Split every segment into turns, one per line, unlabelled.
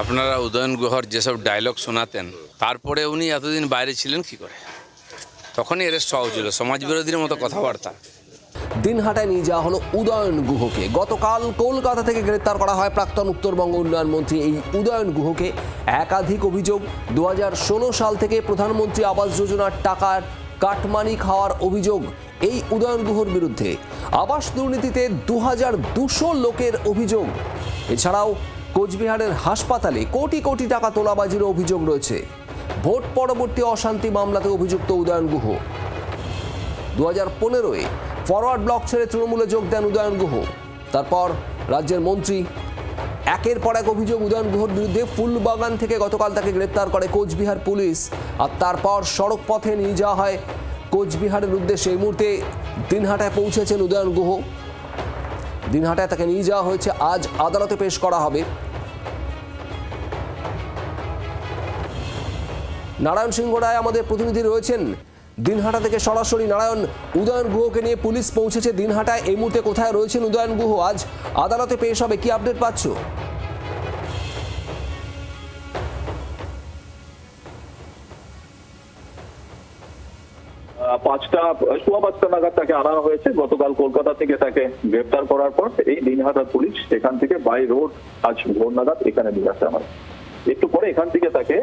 আপনারা উদয়ন গুহর যেসব ডায়লগ শোনাতেন, তারপরে উনি এতদিন বাইরে ছিলেন কি করে? তখনই অ্যারেস্ট হওয়া হয়েছিল, সমাজবিরোধীর মতো কথাবার্তা।
দিনহাটায় নিয়ে যাওয়া হলো উদয়ন গুহকে। গতকাল কলকাতা থেকে গ্রেপ্তার করা হয় প্রাক্তন উত্তরবঙ্গ উন্নয়ন মন্ত্রী এই উদয়ন গুহকে। একাধিক অভিযোগ, 2016 সাল থেকে প্রধানমন্ত্রী আবাস যোজনার টাকার কাটমানি খাওয়ার অভিযোগ এই উদয়ন গুহর বিরুদ্ধে। আবাস দুর্নীতিতে 2200 লোকের অভিযোগ। এছাড়াও কোচবিহারের হাসপাতালে কোটি কোটি টাকা তোলাবাজির অভিযোগ রয়েছে। ভোট পরবর্তী অশান্তি মামলাতে অভিযুক্ত উদয়ন গুহ। 2015-এ ফরওয়ার্ড ব্লক ছেড়ে তৃণমূলে যোগ দেন উদয়ন গুহ। তারপর রাজ্যের মন্ত্রী। একের পর এক অভিযোগ উদয়ন গুহর বিরুদ্ধে। ফুলবাগান থেকে গতকাল তাকে গ্রেপ্তার করে কোচবিহার পুলিশ, আর তারপর সড়ক পথে নিয়ে যাওয়া হয় কোচবিহারের উদ্দেশ্যে। এই মুহূর্তে দিনহাটায় পৌঁছেছেন উদয়ন গুহ। দিনহাটায় তাকে নিয়ে যাওয়া হয়েছে, আজ আদালতে পেশ করা হবে। নারায়ণ সিংহ রায় আমাদের প্রতিনিধি রয়েছেন দিনহাটা থেকে সরাসরি। নারায়ণ, উদয়ন গুহকে নিয়ে পুলিশ পৌঁছেছে দিনহাটায়। এই মুহূর্তে কোথায় রয়েছেন উদয়ন গুহ? আজ আদালতে পেশ হবে, কি আপডেট পাচ্ছ?
সোয়া পাঁচটা নাগাদ তাকে আনা হয়েছে। গতকাল কলকাতা থেকে তাকে গ্রেপ্তার করার পর এই দিনহাটা পুলিশ এখান থেকে বাই রোড আজ ভোর নাগাদ এখানে নিয়ে আসে। আমার একটু পরে এখান থেকে তাকে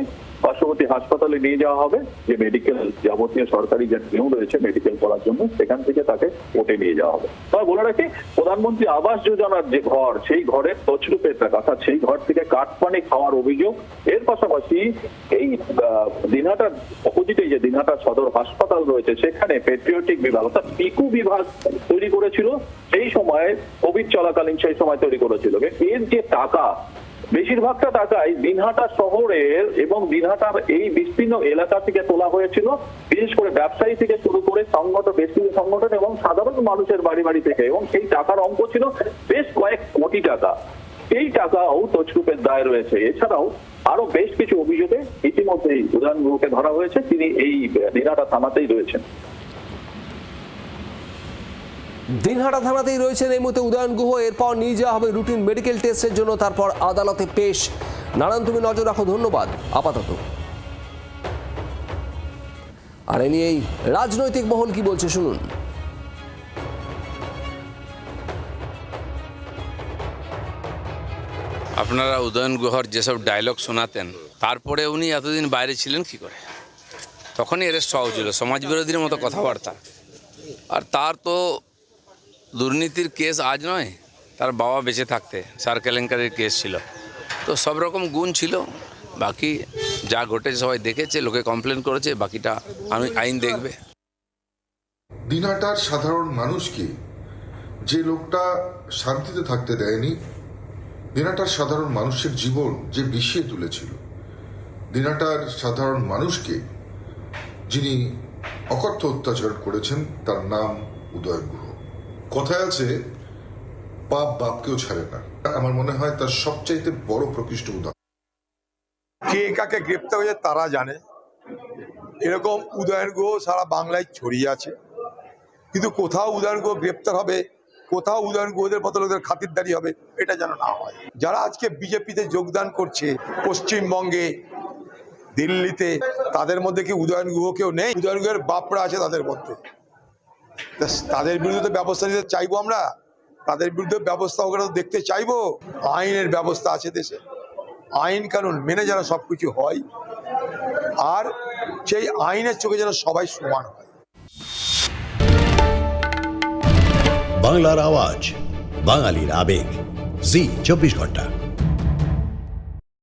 পার্শ্ববর্তী হাসপাতালে নিয়ে যাওয়া হবে, যে মেডিকেল যাবতীয় সরকারি যে নিয়ম রয়েছে মেডিকেল করার জন্য, সেখান থেকে তাকে কোর্টে নিয়ে যাওয়া হবে। তবে বলে রাখি, প্রধানমন্ত্রী আবাস যোজনার যে ঘর, সেই ঘরের তছরূপের টাকা, অর্থাৎ সেই ঘর থেকে কাটপানি খাওয়ার অভিযোগ। এর পাশাপাশি এই দিনহাটার অপোজিটে যে দিনহাটা সদর হাসপাতাল রয়েছে, সেখানে পেট্রিয়টিক বিভাগ অর্থাৎ পিকু বিভাগ তৈরি করেছিল সেই সময়, কোভিড চলাকালীন সেই সময় তৈরি করেছিল। এর যে টাকা, বেশিরভাগটা টাকাই দিনহাটা শহরের এবং দিনহাটার এই বিস্তীর্ণ এলাকা থেকে তোলা হয়েছিল, বিশেষ করে ব্যবসায়ী থেকে শুরু করে ব্যক্তিগত সংগঠন এবং সাধারণ মানুষের বাড়ি বাড়ি থেকে। এবং সেই টাকার অঙ্ক ছিল বেশ কয়েক কোটি টাকা। এই টাকাও তছরূপের দায় রয়েছে। এছাড়াও আরো বেশ কিছু অভিযোগে ইতিমধ্যেই উদয়ন গুহকে ধরা হয়েছে। তিনি এই দিনহাটা থানাতেই রয়েছেন।
দিনহাটা থানাতেই রয়েছেন এই মুহূর্তে উদয়ন গুহ। এরপর নিয়ে যাওয়া হবে রুটিন মেডিকেল টেস্টের জন্য, তারপর আদালতে পেশ। নারায়ণ, তুমি নজর রাখো, ধন্যবাদ আপাতত। আর এ নিয়েই রাজনৈতিক মহল কি বলছে শুনুন।
আপনারা উদয়ন গুহর যেসব ডায়লগ শোনাতেন, তারপরে উনি এতদিন বাইরে ছিলেন কি করে? তখনই অ্যারেস্ট হওয়া হয়েছিল, সমাজবিরোধীর মতো কথাবার্তা। আর তার তো দুর্নীতির কেস আজ নয়, তার বাবা বেঁচে থাকতে সার কেলেঙ্কারির কেস ছিল। তো সব রকম গুণ ছিল। বাকি যা ঘটেছে সবাই দেখেছে, লোকে কমপ্লেন করেছে, বাকিটা আইন দেখবে।
দিনহাটার সাধারণ মানুষকে যে লোকটা শান্তিতে থাকতে দেয়নি, দিনহাটার সাধারণ মানুষের জীবন যে বিষিয়ে তুলেছিল, দিনহাটার সাধারণ মানুষকে যিনি অকথ্য অত্যাচার করেছেন, তার নাম উদয়ন গুহ। কথায় আছে, পাপ বাপকেও ছাড়ে না। আমার মনে হয় তার সবচাইতে বড় প্রকৃষ্ট উদাহরণ।
কে কাকে গ্রেপ্তার হয়েছে তারা জানে। এরকম উদয়ন গুহ সারা বাংলায় ছড়িয়ে আছে, কিন্তু কোথাও উদয়ন গুহ গ্রেপ্তার হবে, কোথাও উদয়ন গুহদের মতো লোকদের খাতিরদারি হবে, এটা যেন না হয়। যারা আজকে বিজেপিতে যোগদান করছে পশ্চিমবঙ্গে, দিল্লিতে, তাদের মধ্যে কি উদয়ন গুহ কেউ নেই? উদয়ন গুহের বাপরা আছে তাদের মধ্যে। তাদের বিরুদ্ধে তো ব্যবস্থা নিতে চাইবো আমরা, তাদের বিরুদ্ধে ব্যবস্থা ওরা তো দেখতে চাইবো। আইনের ব্যবস্থা আছে দেশে, আইন কানুন মেনে যেন সবকিছু হয়, আর সেই আইনের চোখে যেন সবাই সমান হয়।
বাংলার আওয়াজ, বাঙালির আবেগ, জি 24 ঘন্টা।